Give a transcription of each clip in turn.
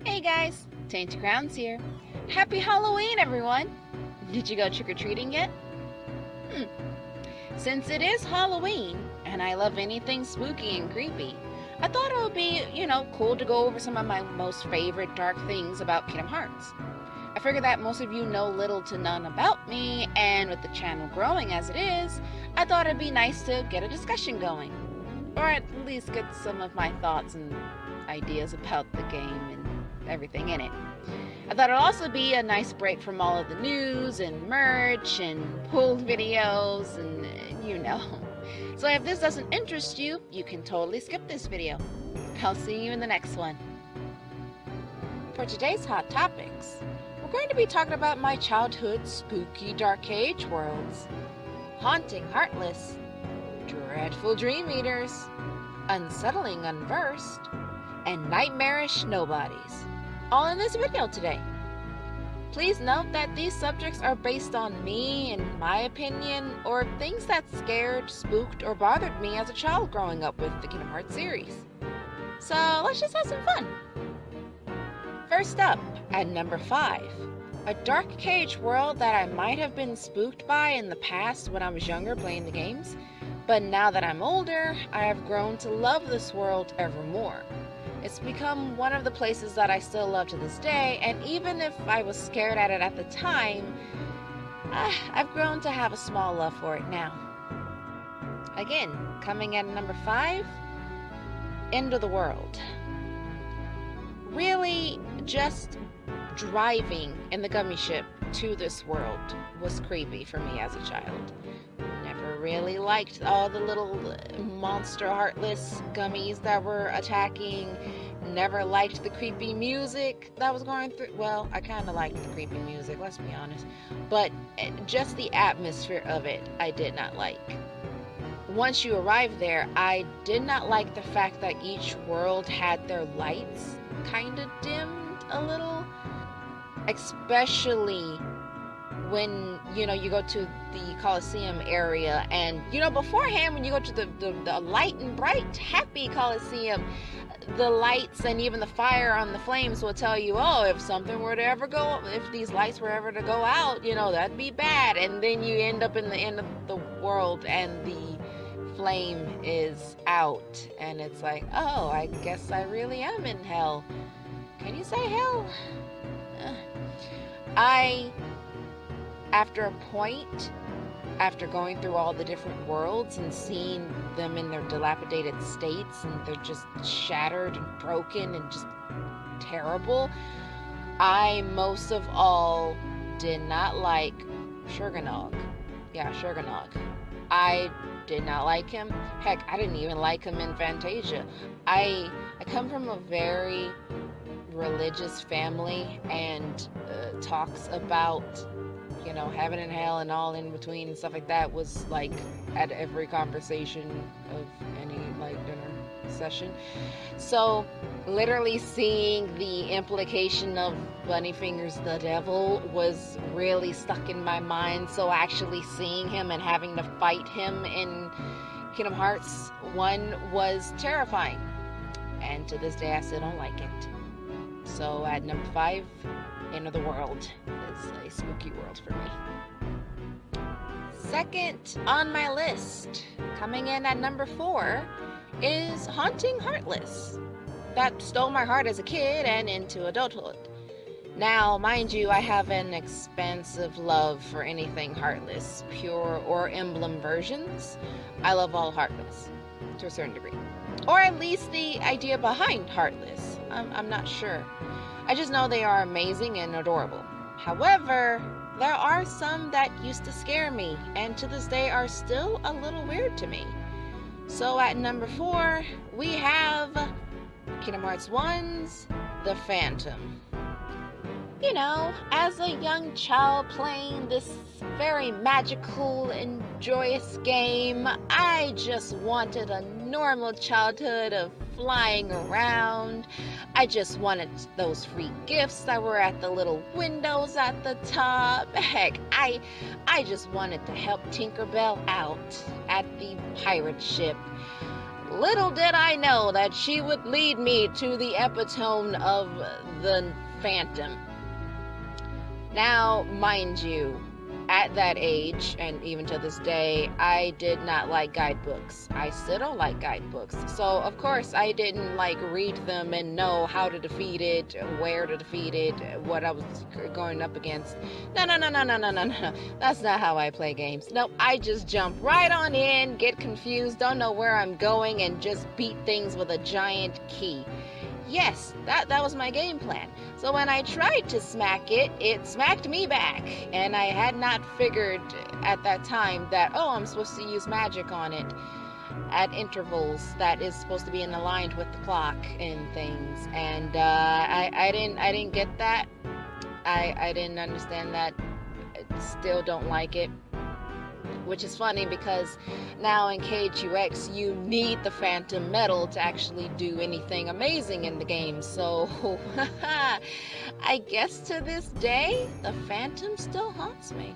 Hey guys, TaintedCrowns here. Happy Halloween, everyone! Did you go trick-or-treating yet? Since it is Halloween, and I love anything spooky and creepy, I thought it would be, cool to go over some of my most favorite dark things about Kingdom Hearts. I figure that most of you know little to none about me, and with the channel growing as it is, I thought it'd be nice to get a discussion going. Or at least get some of my thoughts and ideas about the game and everything in it. I thought it'd also be a nice break from all of the news and merch and pulled videos and So if this doesn't interest you, you can totally skip this video. I'll see you in the next one. For today's hot topics, we're going to be talking about my childhood spooky dark age worlds, haunting heartless, dreadful dream eaters, unsettling unversed, and nightmarish nobodies, all in this video today. Please note that these subjects are based on me and my opinion, or things that scared, spooked, or bothered me as a child growing up with the Kingdom Hearts series. So let's just have some fun. First up, at number 5, a dark cage world that I might have been spooked by in the past when I was younger playing the games, but now that I'm older, I have grown to love this world ever more. It's become one of the places that I still love to this day, and even if I was scared at it at the time, I've grown to have a small love for it now. Again, coming at number 5, End of the World. Really, just driving in the gummy ship to this world was creepy for me as a child. Never really liked all the little monster heartless gummies that were attacking. Never liked the creepy music that was going through. Well, I kind of liked the creepy music, let's be honest. But just the atmosphere of it, I did not like. Once you arrive there, I did not like the fact that each world had their lights kind of dimmed a little. Especially when you go to the Coliseum area, and beforehand when you go to the light and bright happy Coliseum, the lights and even the fire on the flames will tell you, oh, if something were to ever go, if these lights were ever to go out, that'd be bad. And then you end up in the end of the world and the flame is out, and it's like, oh, I guess I really am in hell. Can you say hell? After a point, after going through all the different worlds and seeing them in their dilapidated states, and they're just shattered and broken and just terrible, I most of all did not like Shurganog. Yeah, Shurganog. I did not like him. Heck, I didn't even like him in Fantasia. I come from a very religious family, and talks about heaven and hell and all in between and stuff like that was like at every conversation of any dinner session. So literally seeing the implication of Bunnyfingers the devil was really stuck in my mind. So actually seeing him and having to fight him in Kingdom Hearts 1 was terrifying, and to this day I still don't like it. So at number 5, End of the World is a spooky world for me. Second on my list, coming in at number 4, is Haunting Heartless. That stole my heart as a kid and into adulthood. Now, mind you, I have an expansive love for anything Heartless, pure or emblem versions. I love all Heartless, to a certain degree. Or at least the idea behind Heartless. I'm not sure. I just know they are amazing and adorable. However, there are some that used to scare me, and to this day are still a little weird to me. So at number 4, we have Kingdom Hearts 1's The Phantom. As a young child playing this very magical and joyous game, I just wanted a normal childhood of flying around. I just wanted those free gifts that were at the little windows at the top. Heck, I just wanted to help Tinkerbell out at the pirate ship. Little did I know that she would lead me to the epitome of the Phantom. Now, mind you, at that age, and even to this day, I did not like guidebooks. I still don't like guidebooks. So, of course, I didn't read them and know how to defeat it, where to defeat it, what I was going up against. No. That's not how I play games. Nope, I just jump right on in, get confused, don't know where I'm going, and just beat things with a giant key. Yes, that was my game plan. So when I tried to smack it, it smacked me back. And I had not figured at that time that, I'm supposed to use magic on it at intervals that is supposed to be aligned with the clock and things. And I didn't get that. I didn't understand that. I still don't like it. Which is funny because now in KHUX you need the Phantom Medal to actually do anything amazing in the game. So I guess to this day the Phantom still haunts me.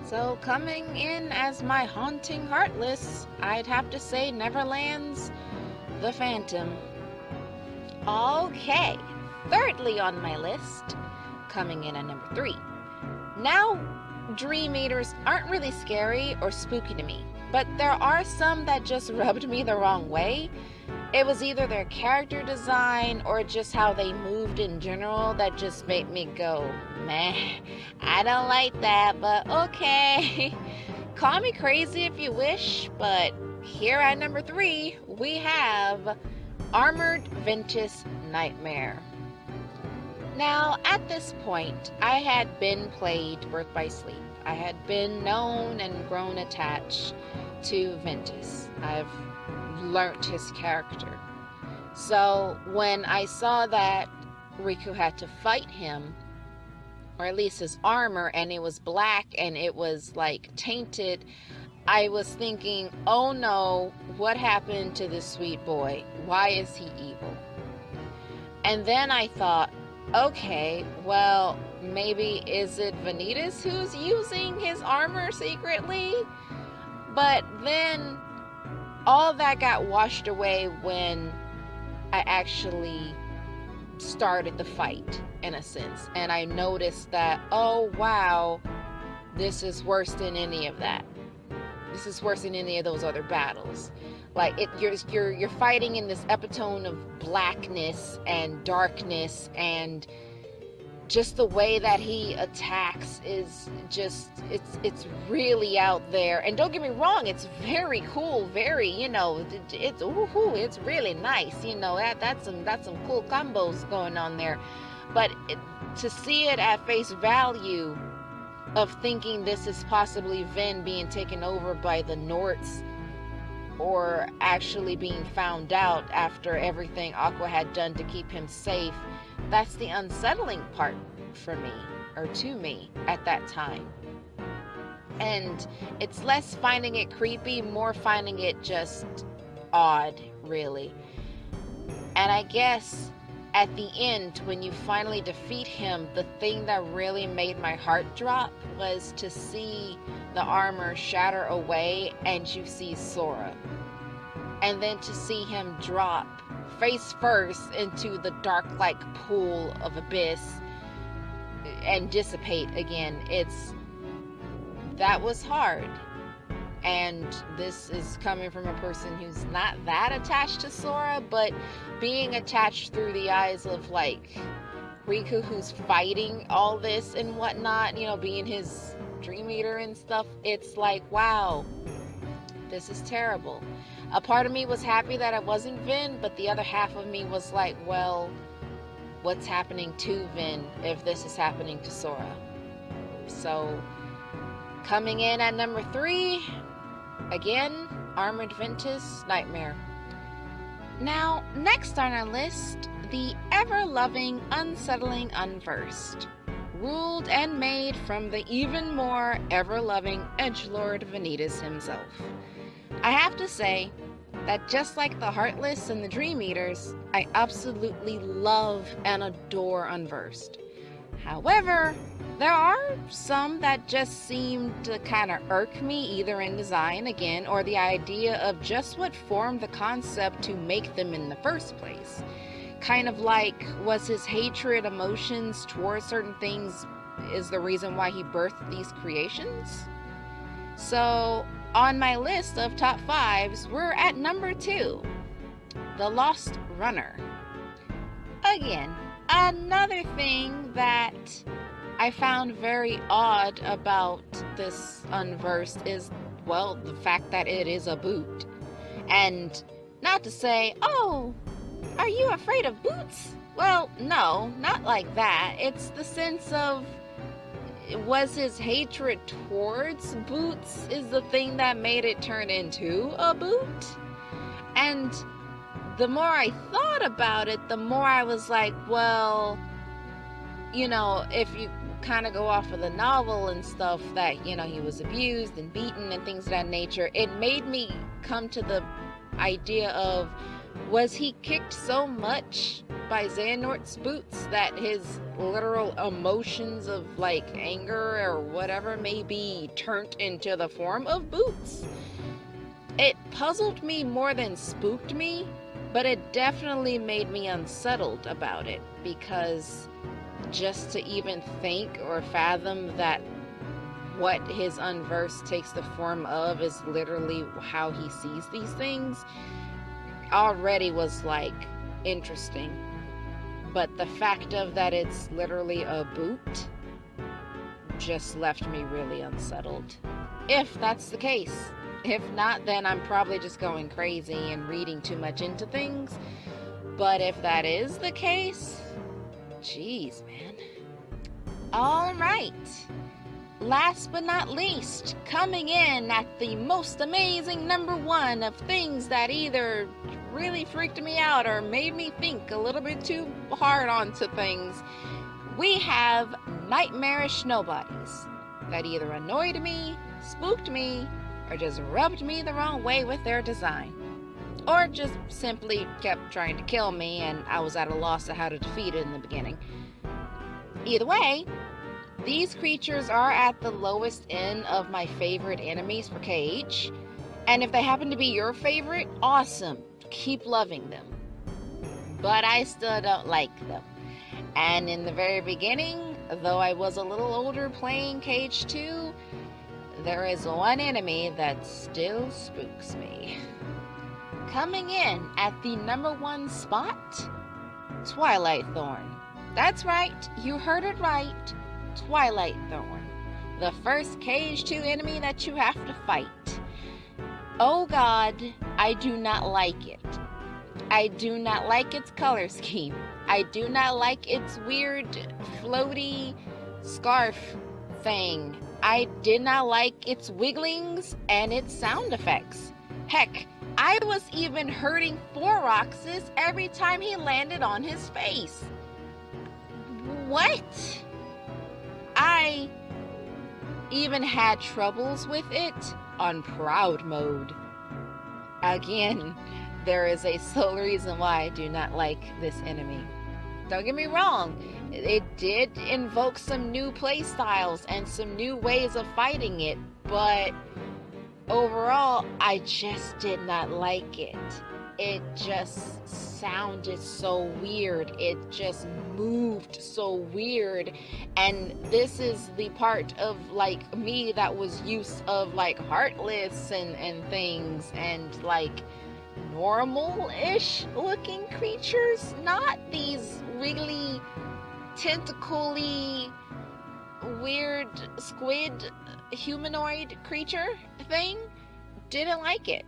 So coming in as my haunting Heartless, I'd have to say Neverland's the Phantom. Okay, thirdly on my list, coming in at number 3. Now, Dream Eaters aren't really scary or spooky to me, but there are some that just rubbed me the wrong way. It was either their character design or just how they moved in general that just made me go, meh, I don't like that, but okay. Call me crazy if you wish, but here at number 3, we have Armored Ventus Nightmare. Now, at this point, I had been played Birth by Sleep. I had been known and grown attached to Ventus. I've learnt his character. So, when I saw that Riku had to fight him, or at least his armor, and it was black and it was tainted, I was thinking, oh no, what happened to this sweet boy? Why is he evil? And then I thought, okay, well, maybe is it Vanitas who's using his armor secretly? But then all that got washed away when I actually started the fight, in a sense. And I noticed that, oh wow, this is worse than any of that. This is worse than any of those other battles. You're fighting in this epitome of blackness and darkness, and just the way that he attacks is just it's really out there. And don't get me wrong, it's very cool, very, it's really nice, that's some cool combos going on there. But to see it at face value of thinking this is possibly Vin being taken over by the Norts, or actually being found out after everything Aqua had done to keep him safe, that's the unsettling part for me, or to me, at that time. And it's less finding it creepy, more finding it just odd, really. And I guess at the end, when you finally defeat him, the thing that really made my heart drop was to see the armor shatter away and you see Sora. And then to see him drop face first into the dark pool of abyss and dissipate again. That was hard. And this is coming from a person who's not that attached to Sora, but being attached through the eyes of Riku, who's fighting all this and whatnot, being his Dream Eater and stuff. It's wow, this is terrible. A part of me was happy that it wasn't Vin, but the other half of me was well, what's happening to Vin if this is happening to Sora? So, coming in at number 3, again, Armored Ventus Nightmare. Now, next on our list, the ever-loving, unsettling Unversed. Ruled and made from the even more ever-loving edgelord Vanitas himself. I have to say, that just like the Heartless and the Dream Eaters, I absolutely love and adore Unversed. However, there are some that just seem to kind of irk me, either in design again or the idea of just what formed the concept to make them in the first place. Kind of like, was his hatred, emotions towards certain things is the reason why he birthed these creations? So on my list of top 5s, we're at number 2, The Lost Runner. Again, another thing that I found very odd about this Unversed is, well, the fact that it is a boot. And not to say, oh, are you afraid of boots? Well, no, not like that. It's the sense of, was his hatred towards boots is the thing that made it turn into a boot? And the more I thought about it, the more I was like, well, you know, if you kind of go off of the novel and stuff that, you know, he was abused and beaten and things of that nature, it made me come to the idea of, was he kicked so much by Xehanort's boots that his literal emotions of like anger or whatever may be turned into the form of boots? It puzzled me more than spooked me, but it definitely made me unsettled about it, because just to even think or fathom that what his Unversed takes the form of is literally how he sees these things already was like interesting. But the fact of that it's literally a boot just left me really unsettled. If that's the case. If not, then I'm probably just going crazy and reading too much into things. But if that is the case, jeez, man. All right. Last but not least, coming in at the most amazing number 1 of things that either really freaked me out or made me think a little bit too hard onto things, we have nightmarish nobodies that either annoyed me, spooked me, or just rubbed me the wrong way with their design. Or just simply kept trying to kill me and I was at a loss of how to defeat it in the beginning. Either way, these creatures are at the lowest end of my favorite enemies for KH, and if they happen to be your favorite, awesome, keep loving them. But I still don't like them. And in the very beginning, though I was a little older playing KH2, there is one enemy that still spooks me. Coming in at the number 1 spot, Twilight Thorn. That's right, you heard it right. Twilight Thorn, the first KH2 enemy that you have to fight. Oh god, I do not like it. I do not like its color scheme. I do not like its weird floaty scarf thing. I did not like its wigglings and its sound effects. Heck, I was even hurting Forox's every time he landed on his face. What? I even had troubles with it on Proud mode. Again, there is a sole reason why I do not like this enemy. Don't get me wrong, it did invoke some new playstyles and some new ways of fighting it, but overall, I just did not like it. It just sounded so weird. It just moved so weird. And this is the part of like me that was used of like Heartless and things and like normal-ish looking creatures, not these wiggly, tentacly, weird squid humanoid creature thing. Didn't like it.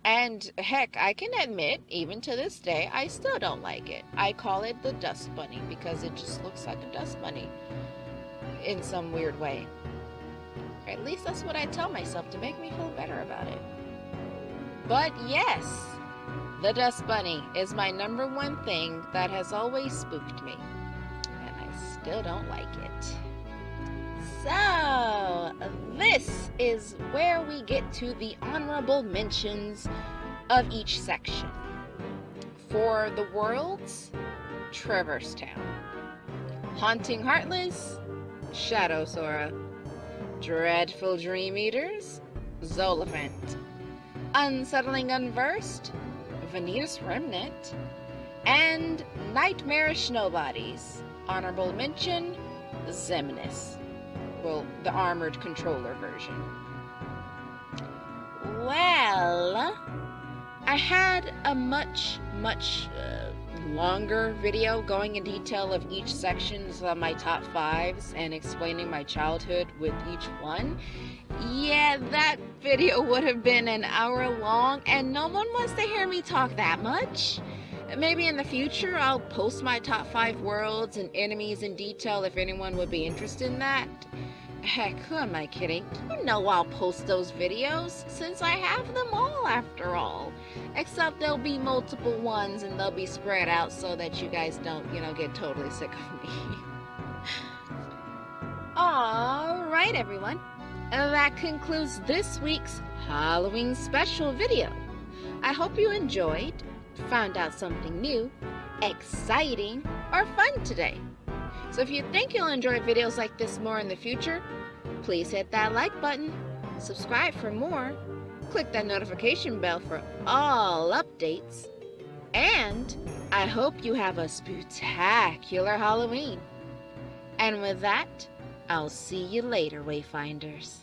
And heck, I can admit, even to this day, I still don't like it. I call it the Dust Bunny because it just looks like a dust bunny in some weird way. Or at least that's what I tell myself to make me feel better about it. But yes, the Dust Bunny is my number 1 thing that has always spooked me. And I still don't like it. So, this is where we get to the honorable mentions of each section. For the worlds, Traverse Town. Haunting Heartless, Shadow Sora. Dreadful Dream Eaters, Zolifant. Unsettling Unversed, Venus Remnant. And Nightmarish Nobodies. Honorable mention, Xemnas. Well, the armored controller version. Well, I had a much longer video going in detail of each sections of my top 5s and explaining my childhood with each one. Yeah, that video would have been an hour long, and no one wants to hear me talk that much. Maybe in the future I'll post my top 5 worlds and enemies in detail if anyone would be interested in that. Heck, who am I kidding? You know I'll post those videos, since I have them all after all. Except there'll be multiple ones and they'll be spread out so that you guys don't, get totally sick of me. Alright everyone, that concludes this week's Halloween special video. I hope you enjoyed, found out something new, exciting, or fun today. So if you think you'll enjoy videos like this more in the future, please hit that like button, subscribe for more, click that notification bell for all updates, and I hope you have a spectacular Halloween. And with that, I'll see you later, Wayfinders.